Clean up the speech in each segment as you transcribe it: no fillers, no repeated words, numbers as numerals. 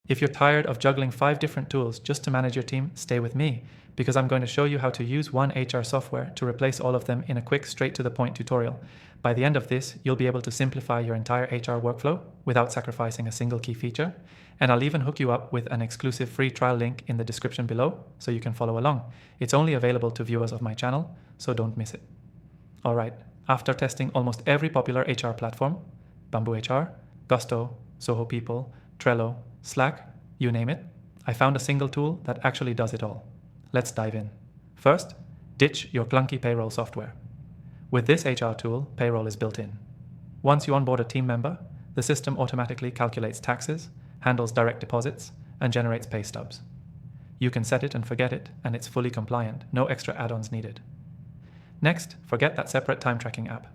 If you're tired of juggling 5 different tools just to manage your team, stay with me, because I'm going to show you how to use one HR software to replace all of them in a quick, straight-to-the-point tutorial. By the end of this, you'll be able to simplify your entire HR workflow without sacrificing a single key feature, and I'll even hook you up with an exclusive free trial link in the description below so you can follow along. It's only available to viewers of my channel, so don't miss it. Alright, after testing almost every popular HR platform, Bamboo HR, Gusto, Zoho People, Trello, Slack, you name it, I found a single tool that actually does it all. Let's dive in. First, ditch your clunky payroll software. With this HR tool, payroll is built in. Once you onboard a team member, the system automatically calculates taxes, handles direct deposits, and generates pay stubs. You can set it and forget it, and it's fully compliant, no extra add-ons needed. Next, forget that separate time tracking app.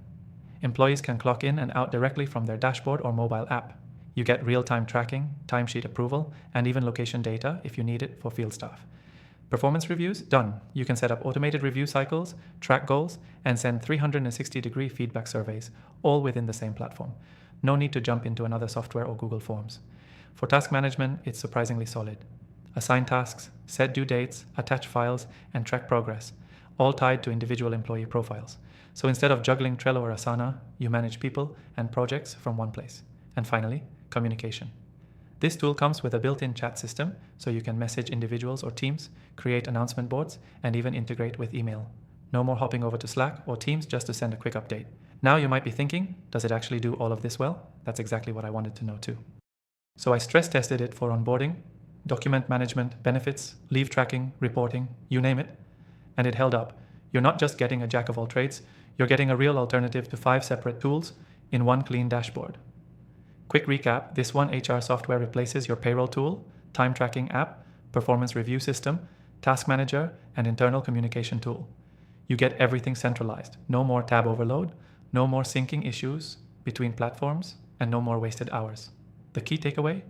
Employees can clock in and out directly from their dashboard or mobile app. You get real-time tracking, timesheet approval, and even location data if you need it for field staff. Performance reviews? Done. You can set up automated review cycles, track goals, and send 360-degree feedback surveys, all within the same platform. No need to jump into another software or Google Forms. For task management, it's surprisingly solid. Assign tasks, set due dates, attach files, and track progress, all tied to individual employee profiles. So instead of juggling Trello or Asana, you manage people and projects from one place. And finally, communication. This tool comes with a built-in chat system, so you can message individuals or teams, create announcement boards, and even integrate with email. No more hopping over to Slack or Teams just to send a quick update. Now you might be thinking, does it actually do all of this well? That's exactly what I wanted to know too. So I stress tested it for onboarding, document management, benefits, leave tracking, reporting, you name it, and it held up. You're not just getting a jack of all trades, you're getting a real alternative to 5 separate tools in one clean dashboard. Quick recap, this one HR software replaces your payroll tool, time tracking app, performance review system, task manager, and internal communication tool. You get everything centralized. No more tab overload, no more syncing issues between platforms, and no more wasted hours. The key takeaway?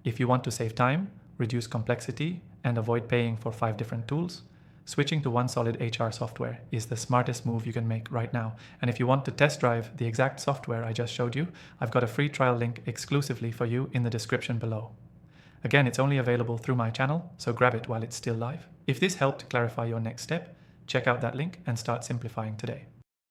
If you want to save time, reduce complexity, and avoid paying for 5 different tools, switching to one solid HR software is the smartest move you can make right now. And if you want to test drive the exact software I just showed you, I've got a free trial link exclusively for you in the description below. Again, it's only available through my channel, so grab it while it's still live. If this helped clarify your next step, check out that link and start simplifying today.